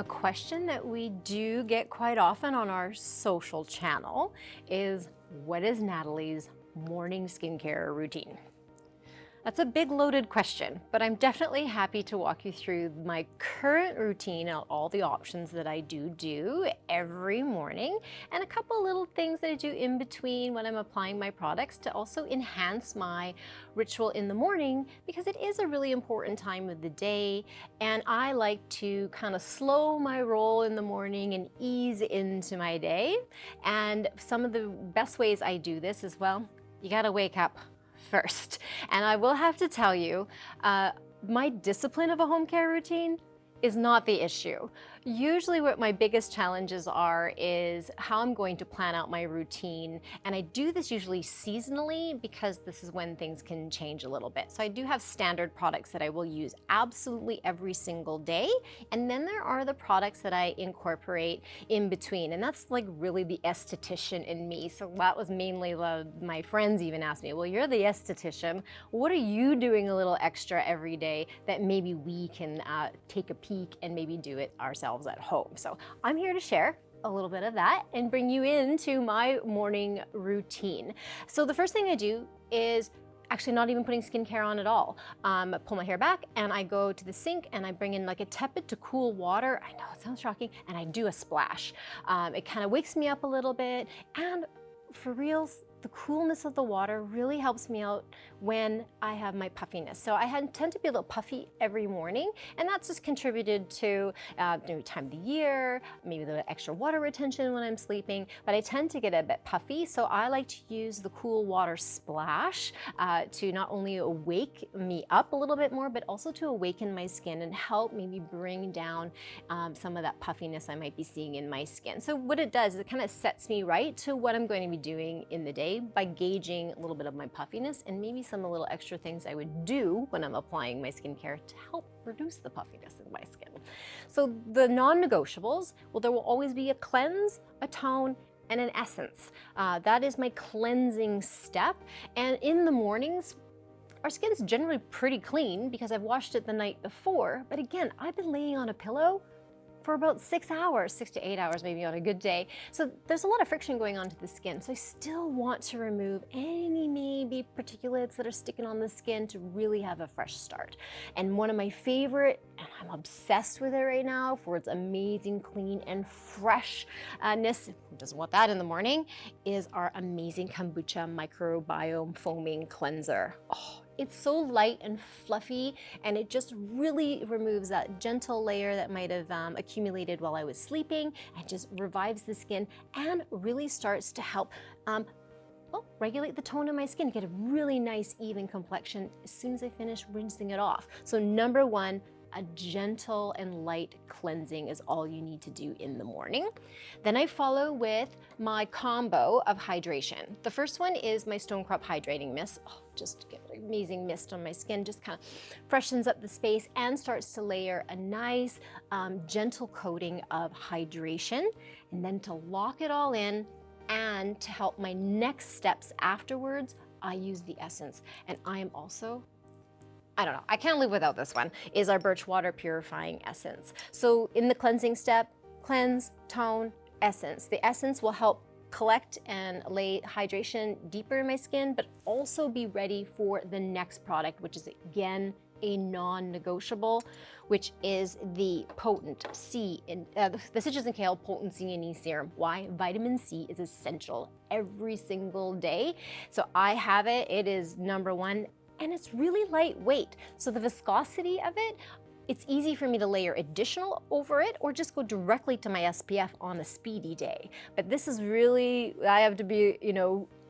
A question that we do get quite often on our social channel is, what is Natalie's morning skincare routine? That's a big loaded question, but I'm definitely happy to walk you through my current routine and all the options that I do every morning, and a couple little things that I do in between when I'm applying my products to also enhance my ritual in the morning, because it is a really important time of the day, and I like to kind of slow my roll in the morning and ease into my day. And some of the best ways I do this is, well, you gotta wake up first. And I will have to tell you, my discipline of a home care routine is not the issue. Usually what my biggest challenges are is how I'm going to plan out my routine. And I do this usually seasonally because this is when things can change a little bit. So I do have standard products that I will use absolutely every single day. And then there are the products that I incorporate in between. And that's like really the esthetician in me. So that was mainly my friends even asked me, well, you're the esthetician. What are you doing a little extra every day that maybe we can take a peek and maybe do it ourselves at home? So I'm here to share a little bit of that and bring you into my morning routine. So the first thing I do is actually not even putting skincare on at all. I pull my hair back and I go to the sink and I bring in like a tepid to cool water. I know it sounds shocking, and I do a splash. It kind of wakes me up a little bit, and for reals, the coolness of the water really helps me out when I have my puffiness. So I tend to be a little puffy every morning, and that's just contributed to maybe time of the year, maybe the extra water retention when I'm sleeping, but I tend to get a bit puffy. So I like to use the cool water splash to not only wake me up a little bit more, but also to awaken my skin and help maybe bring down some of that puffiness I might be seeing in my skin. So what it does is it kind of sets me right to what I'm going to be doing in the day by gauging a little bit of my puffiness and maybe some little extra things I would do when I'm applying my skincare to help reduce the puffiness in my skin. So the non-negotiables, well, there will always be a cleanse, a tone, and an essence. That is my cleansing step. And in the mornings, our skin's generally pretty clean because I've washed it the night before. But again, I've been laying on a pillow for about 6 hours, 6 to 8 hours maybe on a good day. So there's a lot of friction going on to the skin. So I still want to remove any maybe particulates that are sticking on the skin to really have a fresh start. And one of my favorite, and I'm obsessed with it right now for its amazing clean and freshness, who doesn't want that in the morning, is our amazing Kombucha Microbiome Foaming Cleanser. Oh, it's so light and fluffy, and it just really removes that gentle layer that might have accumulated while I was sleeping, and just revives the skin and really starts to help regulate the tone of my skin, get a really nice even complexion as soon as I finish rinsing it off. So number one, a gentle and light cleansing is all you need to do in the morning. Then I follow with my combo of hydration. The first one is my Stone Crop Hydrating Mist. Oh, just get an amazing mist on my skin, just kind of freshens up the space and starts to layer a nice gentle coating of hydration. And then to lock it all in and to help my next steps afterwards, I use the essence. And I am also, I don't know, I can't live without this one, is our Birch Water Purifying Essence. So in the cleansing step, cleanse, tone, essence. The essence will help collect and lay hydration deeper in my skin, but also be ready for the next product, which is again a non-negotiable, which is the potent C, the Citrus and Kale Potent C and E Serum. Why? Vitamin C is essential every single day. So I have it, it is number one, and it's really lightweight. So the viscosity of it, it's easy for me to layer additional over it or just go directly to my SPF on a speedy day. But this is really, I have to be,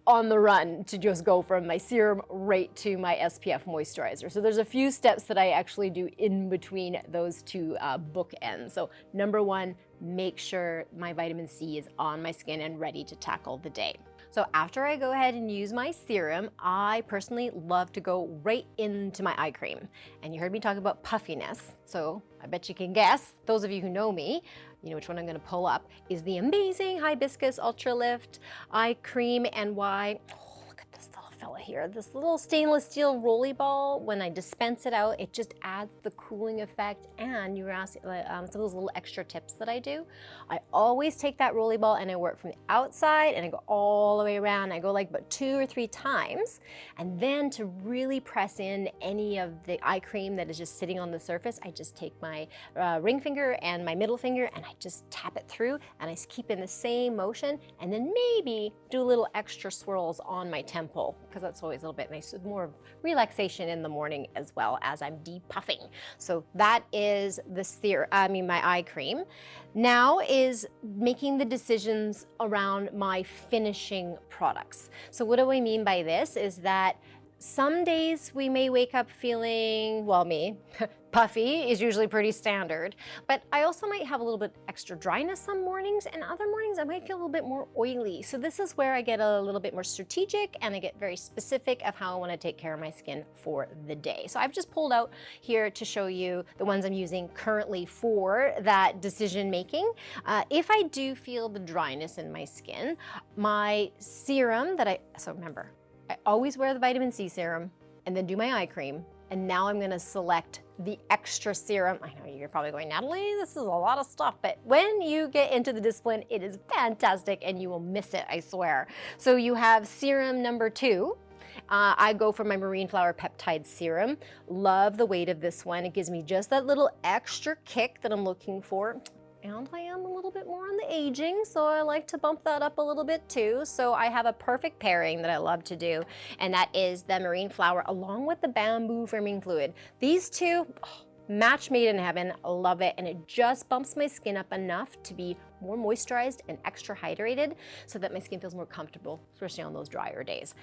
on the run to just go from my serum right to my SPF moisturizer. So there's a few steps that I actually do in between those two bookends. So number one, make sure my vitamin C is on my skin and ready to tackle the day. So after I go ahead and use my serum, I personally love to go right into my eye cream. And you heard me talk about puffiness, so I bet you can guess, those of you who know me, you know which one I'm gonna pull up, is the amazing Hibiscus Ultra Lift Eye Cream. And why? Oh, look at this little fella here, this little stainless steel rolly ball. When I dispense it out, it just adds the cooling effect. And you were asking some of those little extra tips that I do. I always take that rolly ball and I work from the outside and I go all the way around. I go like about 2 or 3 times. And then to really press in any of the eye cream that is just sitting on the surface, I just take my ring finger and my middle finger and I just tap it through and I keep in the same motion, and then maybe do a little extra swirls on my temple, because that's always a little bit nice. More relaxation in the morning as well as I'm depuffing. So that is the my eye cream. Now is making the decisions around my finishing products. So what do I mean by this is that some days we may wake up feeling, well, me, puffy is usually pretty standard, but I also might have a little bit extra dryness some mornings, and other mornings I might feel a little bit more oily. So this is where I get a little bit more strategic and I get very specific of how I want to take care of my skin for the day. So I've just pulled out here to show you the ones I'm using currently for that decision making. If I do feel the dryness in my skin, my serum so remember, I always wear the vitamin C serum and then do my eye cream. And now I'm gonna select the extra serum. I know you're probably going, Natalie, this is a lot of stuff, but when you get into the discipline, it is fantastic and you will miss it, I swear. So you have serum number 2. I go for my marine flower peptide serum. Love the weight of this one. It gives me just that little extra kick that I'm looking for. And I am a little bit more on the aging, so I like to bump that up a little bit too. So I have a perfect pairing that I love to do, and that is the marine flower along with the bamboo firming fluid. These two, match made in heaven. I love it, and it just bumps my skin up enough to be more moisturized and extra hydrated so that my skin feels more comfortable, especially on those drier days.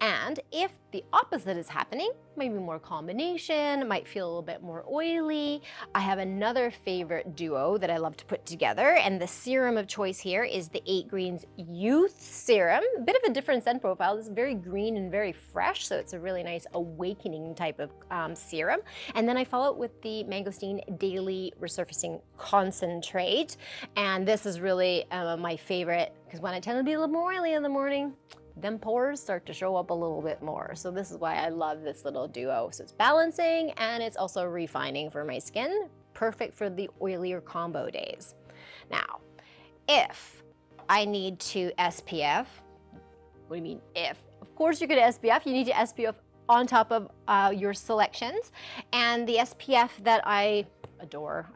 And if the opposite is happening, maybe more combination, might feel a little bit more oily, I have another favorite duo that I love to put together, and the serum of choice here is the 8 Greens Youth Serum. A bit of a different scent profile. This is very green and very fresh, so it's a really nice awakening type of serum. And then I follow it with the Mangosteen Daily Resurfacing Concentrate, and this is really my favorite, because when I tend to be a little more oily in the morning, them pores start to show up a little bit more. So this is why I love this little duo. So it's balancing and it's also refining for my skin. Perfect for the oilier combo days. Now, if I need to SPF, what do you mean if? Of course you're gonna SPF, you need to SPF on top of your selections. And the SPF that I adore,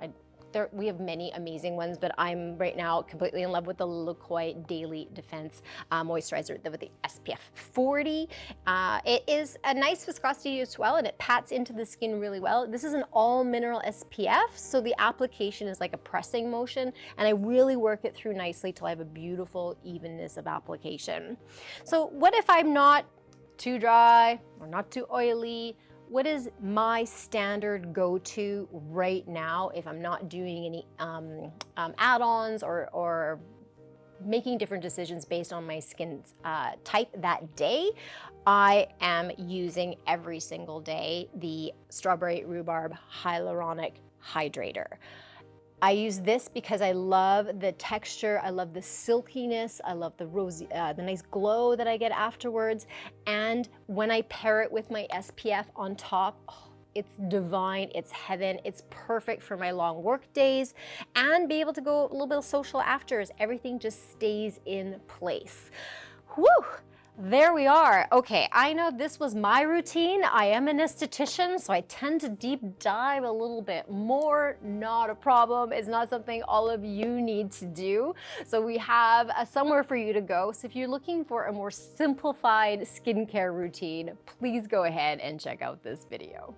we have many amazing ones, but I'm right now completely in love with the Lilikoi Daily Defense Moisturizer with the SPF 40. It is a nice viscosity as well, and it pats into the skin really well. This is an all mineral SPF, so the application is like a pressing motion, and I really work it through nicely till I have a beautiful evenness of application. So what if I'm not too dry or not too oily? What is my standard go-to right now if I'm not doing any add-ons or making different decisions based on my skin type that day? I am using every single day the Strawberry Rhubarb Hyaluronic Hydrator. I use this because I love the texture, I love the silkiness, I love the rosy, the nice glow that I get afterwards. And when I pair it with my SPF on top, it's divine, it's heaven, it's perfect for my long work days and be able to go a little bit of social afters. Everything just stays in place. Whew! There we are. Okay, I know this was my routine. I am an esthetician, so I tend to deep dive a little bit more. Not a problem. It's not something all of you need to do. So we have somewhere for you to go. So if you're looking for a more simplified skincare routine, please go ahead and check out this video.